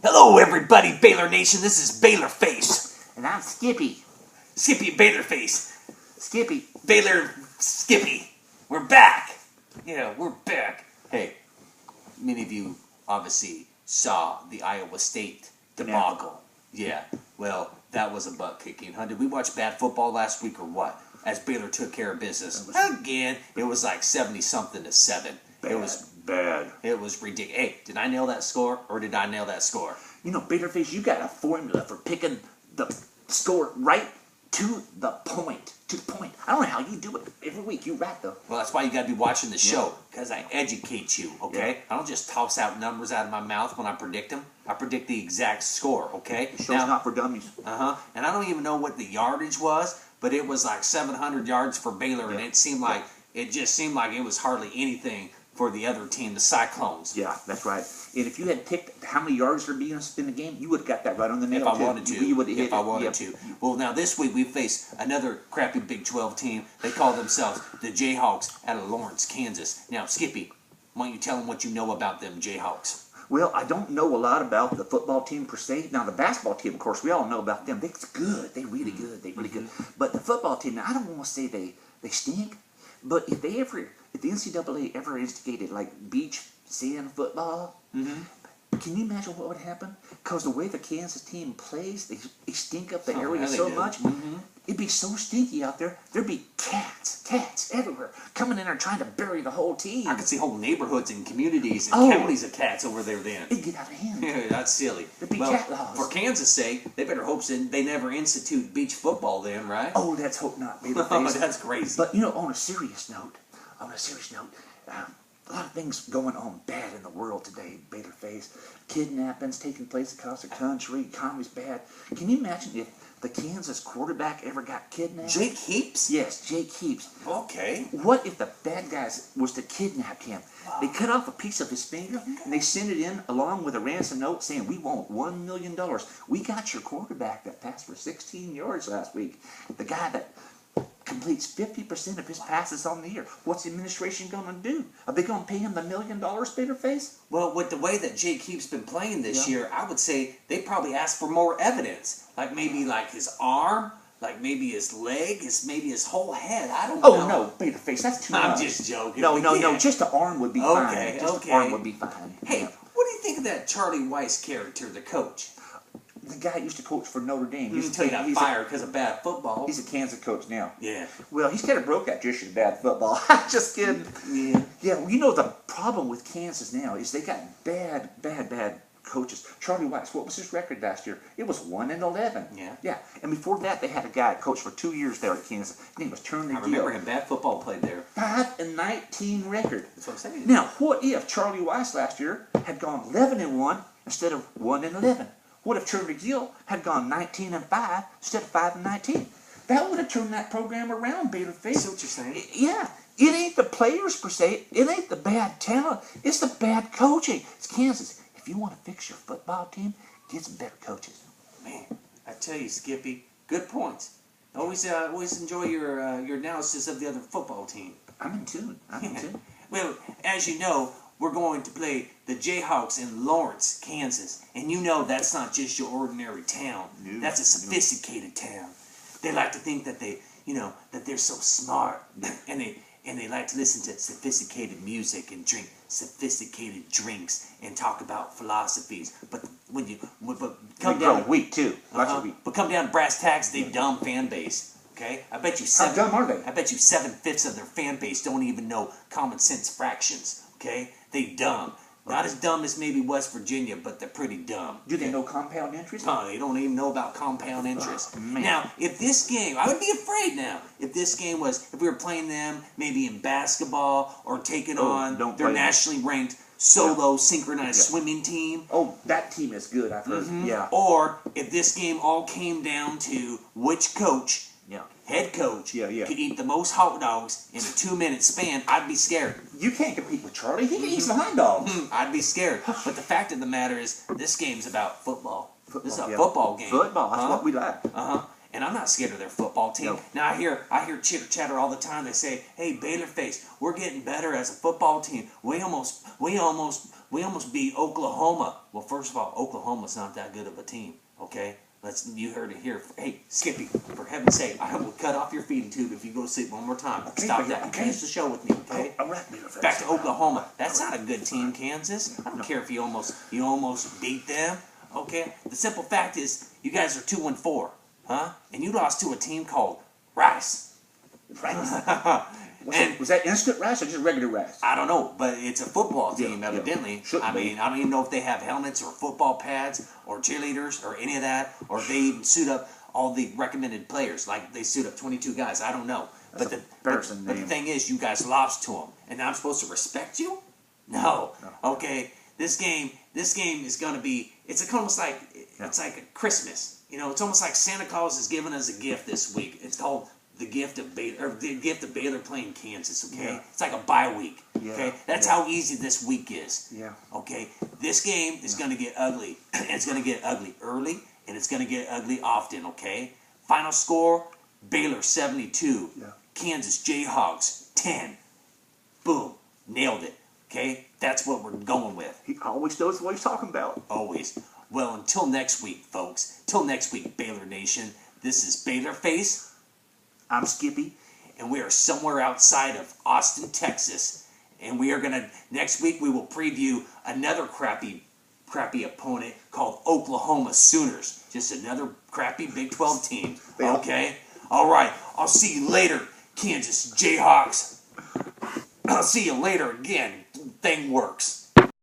Hello, everybody, Baylor Nation. This is Baylor Face. And I'm Skippy. Skippy Baylor Face. Skippy. Baylor Skippy. We're back. Yeah, we're back. Hey, many of you obviously saw the Iowa State debacle. Yeah, well, that was a butt kicking, huh? Did we watch bad football last week or what? As Baylor took care of business. Again, it was like 70-something to 7. Bad. It was bad. It was ridiculous. Hey, did I nail that score or did I nail that score? You know, Baylorface, you got a formula for picking the score right to the point. To the point. I don't know how you do it. Every week you right though. Well, that's why you got to be watching the show, because I educate you, okay? Yeah. I don't just toss out numbers out of my mouth when I predict them. I predict the exact score, okay? The show's not for dummies. And I don't even know what the yardage was, but it was like 700 yards for Baylor, and it just seemed like it was hardly anything for the other team, the Cyclones. Yeah, that's right. And if you had picked how many yards they're being in the game, you would have got that right on the nail. If I wanted to. You would have hit if I wanted to. Well, now this week we face another crappy Big 12 team. They call themselves the Jayhawks out of Lawrence, Kansas. Now, Skippy, why don't you tell them what you know about them Jayhawks? Well, I don't know a lot about the football team per se. Now, the basketball team, of course, we all know about them. They're good. They're really good. They're really good. But the football team, now, I don't want to say they stink, but if the NCAA ever instigated like beach sand football, can you imagine what would happen? Because the way the Kansas team plays, they stink up the area so much. It'd be so stinky out there. There'd be cats everywhere coming in there trying to bury the whole team. I could see whole neighborhoods and communities and counties of cats over there then. It'd get out of hand. Yeah, that's silly. There'd be cat laws. For Kansas' sake, they better hope they never institute beach football then, right? Oh, let's hope not. Oh, that's crazy. But you know, on a serious note, a lot of things going on bad in the world today, Baylorface. Kidnappings taking place across the country, economy's bad. Can you imagine if the Kansas quarterback ever got kidnapped? Jake Heaps? Yes, Jake Heaps. Okay. What if the bad guys was to kidnap him? They cut off a piece of his finger and they send it in along with a ransom note saying, we want $1 million. We got your quarterback that passed for 16 yards last week. The guy that completes 50% of his passes on the year. What's the administration going to do? Are they going to pay him the $1 million, Baylorface? Well, with the way that Jake Heaps been playing this year, I would say they probably asked for more evidence. Like maybe like his arm, like maybe his leg, maybe his whole head. I don't know. Oh, no, Baylorface, that's too much. I'm just joking. No, just the arm would be fine. Just the arm would be fine. Hey, what do you think of that Charlie Weiss character, the coach? The guy used to coach for Notre Dame. He got fired because of bad football. He's a Kansas coach now. Yeah. Well, he's kind of broke that just as bad football. Just kidding. Yeah. Yeah, well, you know the problem with Kansas now is they got bad coaches. Charlie Weiss, what was his record last year? It was 1-11. Yeah. Yeah. And before that, they had a guy coach for 2 years there at Kansas. His name was Turner. I remember him. Bad football played there. 5-19 record. That's what I'm saying. Now, what if Charlie Weiss last year had gone 11-1 instead of 1-11? What if Trevor Gill had gone 19-5 instead of 5-19? That would have turned that program around, Baylorface. See what you're saying? Yeah. It ain't the players per se. It ain't the bad talent. It's the bad coaching. It's Kansas. If you want to fix your football team, get some better coaches. Man, I tell you, Skippy, good points. Always enjoy your analysis of the other football team. I'm in tune. Well, as you know, we're going to play the Jayhawks in Lawrence, Kansas. And you know that's not just your ordinary town. No, that's a sophisticated town. They like to think that that they're so smart. And they like to listen to sophisticated music and drink sophisticated drinks and talk about philosophies. But come down weak too. Lots of weak. But come down to brass tacks, they dumb fan base. Okay, I bet you How dumb are they? I bet you 7/5 of their fan base don't even know common sense fractions. Okay, they dumb. Not as dumb as maybe West Virginia, but they're pretty dumb. Do they know compound interest? No, they don't even know about compound interest. Oh, man. Now, if this game, I would be afraid now, if we were playing them maybe in basketball or taking on their nationally ranked solo synchronized swimming team. Oh, that team is good, I've heard. Yeah. Or if this game all came down to which coach, head coach, could eat the most hot dogs in a 2-minute span, I'd be scared. You can't compete with Charlie. He can eat some hot dogs. I'd be scared. But the fact of the matter is, this game's about football. This is a football game. Football, that's what we like. And I'm not scared of their football team. No. Now I hear chitter chatter all the time. They say, "Hey, Baylorface, we're getting better as a football team. We almost We almost beat Oklahoma. Well, first of all, Oklahoma's not that good of a team, okay? You heard it here. Hey, Skippy, for heaven's sake, I will cut off your feeding tube if you go to sleep one more time. Okay, Stop that. okay. Finish the show with me, okay? All right, Baylor. Back to Oklahoma. That's not a good team, Kansas. I don't care if you almost beat them, okay? The simple fact is, you guys are 2-4, huh? And you lost to a team called Rice. Rice? Was that instant rice or just regular rice? I don't know, but it's a football team, evidently. Yeah. I mean, I don't even know if they have helmets or football pads or cheerleaders or any of that, or if they even suit up all the recommended players, like they suit up 22 guys. I don't know. But the thing is, you guys lost to them, and now I'm supposed to respect you? No. Okay. This game is gonna be. It's almost like it's like a Christmas. You know, it's almost like Santa Claus is giving us a gift this week. It's called the gift of Baylor playing Kansas, okay? Yeah. It's like a bye week, okay? That's how easy this week is, okay? This game is going to get ugly. It's going to get ugly early, and it's going to get ugly often, okay? Final score, Baylor 72, Kansas Jayhawks 10. Boom, nailed it, okay? That's what we're going with. He always knows what he's talking about. Always. Well, until next week, folks. Till next week, Baylor Nation. This is Baylor Face. I'm Skippy, and we are somewhere outside of Austin, Texas. And we are next week we will preview another crappy opponent called Oklahoma Sooners. Just another crappy Big 12 team. Okay? All right. I'll see you later, Kansas Jayhawks. I'll see you later again. Thing works.